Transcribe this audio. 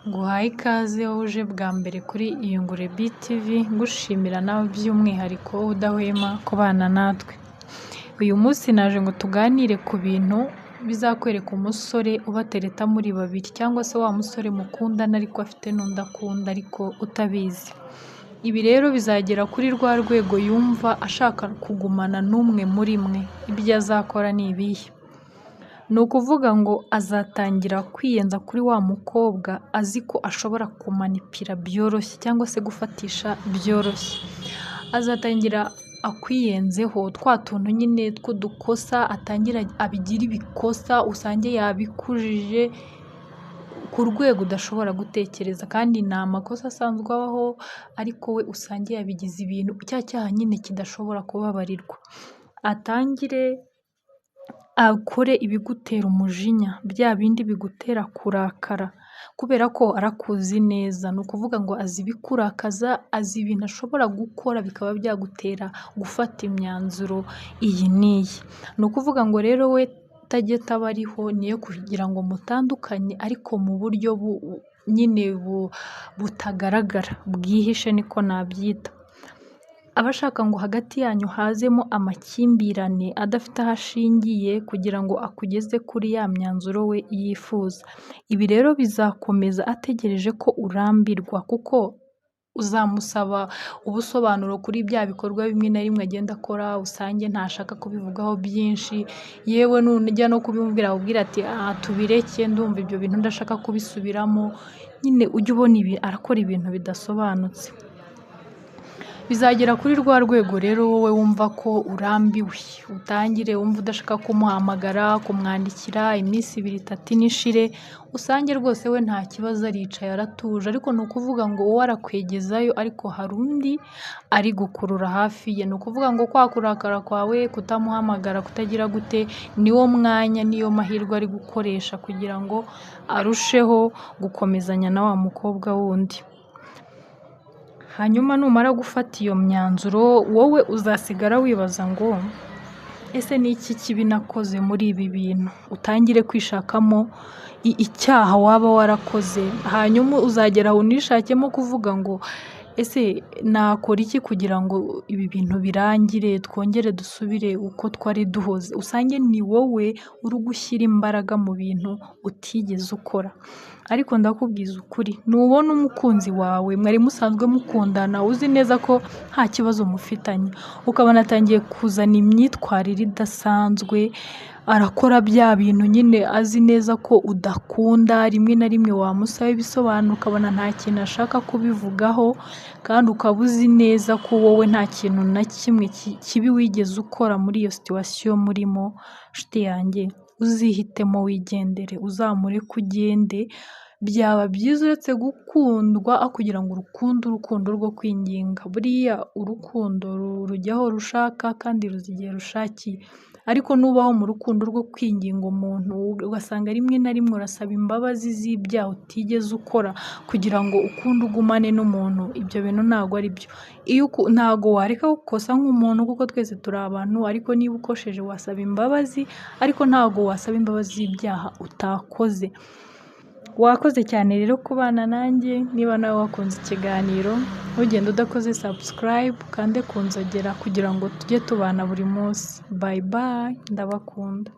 Nguhaye ikaze wowe uje bwa mbere kuri Iyungure BTV, ngushimira nawe by'umwihariko udahwema kubana natwe. Uyu munsi naje ngo tuganire ku bintu bizakwereka umusore ubatereta muri babiri, cyangwa se wa musore mukundana ariko afite n'undi akunda ariko utabizi. Ibi rero bizagera kuri rwa rwego yumva ashaka kugumana n'umwe muri mwe. Ibyo azakora ni ibihe? Ni ukuvuga ngo azatangira kwiyenza kuri wa mukobwa azi ko ashobora kumanipira byoroshye cyangwa se gufatisha byoroshye. Azatangira akwiyenzeho twa tuntu nyine tw'udukosa, atangira abigira ibikosa, usange yabikujije ku rwego udashobora gutekereza, kandi ni amakosa asanzwe abaho ariko we usange yabigize ibintu, cya cyaha nyine kidashobora kubabarirwa. Atangire akore ibigutera umujinya, bya bindi bigutera kurakara, kubera ko arakuzi neza. Ni ukuvuga ngo azi ibikurakaza, azi ibintu ashobora gukora bikaba byagutera gufata imyanzuro iyi n'iyi. Ni ukuvuga ngo rero we tageta aba ariho niyo kugira ngo mutandukanye, ariko mu buryo nyine butagaragara, bwihishe niko nabyita. Aba ashaka ngo hagati yanyu hazemo amakimbirane adafite aho ashingiye kugira ngo akugeze kuri ya myanzuro we yifuza. Ibi rero bizakomeza ategereje ko urambirwa, kuko uzamusaba ubusobanuro kuri bya bikorwa bimwe na rimwe agenda akora, usange ntashaka kubivugaho byinshi, yewe nujya no kubimubwira akubwira ati tubireke, ndumva ibyo bintu ndashaka kubisubiramo. Nyine ujye ubona arakora ibintu bidasobanutse. Bizagera kuri rwa rwego rero wowe wumva ko urambiwe, utangire wumva udashaka kumuhamagara, kumwandikira, iminsi 2-3 nishire, usange rwose we nta kibazo aricaye aratuje. Ariko ni ukuvuga ngo wowe arakwegezayo, ariko hari undi ari gukurura hafi ye. Ni ukuvuga ngo kwa kurakara kwawe, kutamuhamagara, kutagira gute, niwo mwanya niyo mahirwe ari gukoresha kugira ngo arusheho gukomezanya na wa mukobwa wundi. Hanyuma numara gufata iyo myanzuro, wowe uzasigara wibaza ngo ese ni iki kibi nakoze muri ibi bintu? Utangire kwishakamo icyaha waba warakoze. Hanyuma uzagera aho unishakemo kuvuga ngo ese nakora iki kugira ngo ibi bintu birangire, twongere dusubire uko twari duhoze. Usange ni wowe uri gushyira imbaraga mu bintu utigeze ukora. Ariko ndakubwiza ukuri, nubona umukunzi wawe mwari musanzwe mukundana, uzi neza ko nta kibazo mufitanye, ukabona atangiye kuzana imyitwarire idasanzwe, arakora bya bintu nyine azi neza ko udakunda, rimwe na rimwe wamusaba ibisobanuro ukabona nta kintu ashaka kubivugaho, kandi ukaba uzi neza ko wowe nta kintu na kimwe kibi wigeze ukora muri iyo situation murimo. Nshuti yanjye, uzihitemo wigendere, uzamureke ugende. Byaba byiza uretse gukundwa aho kugira ngo urukundo rwo kwinginga. Buriya urukundo rujyaho rushaka kandi ruza igihe rushakiye, ariko nubaho mu rukundo rwo kwinginga umuntu ugasanga rimwe na rimwe urasaba imbabazi z'ibyaha utigeze ukora kugira ngo ukunde ugumane n'umuntu, ibyo bintu ntabwo ari byo. Ntabwo wareka gukosa nk'umuntu, kuko twese turi abantu, ariko niba ukosheje wasaba imbabazi, ariko ntabwo wasaba imbabazi z'ibyaha utakoze. Wakoze cyane rero kubana nanjye. Niba nawe wakunze ikiganiro, ntugende udakoze subscribe, ukande ku nzogera kugira ngo tujye tubana buri munsi. Bye bye, ndabakunda.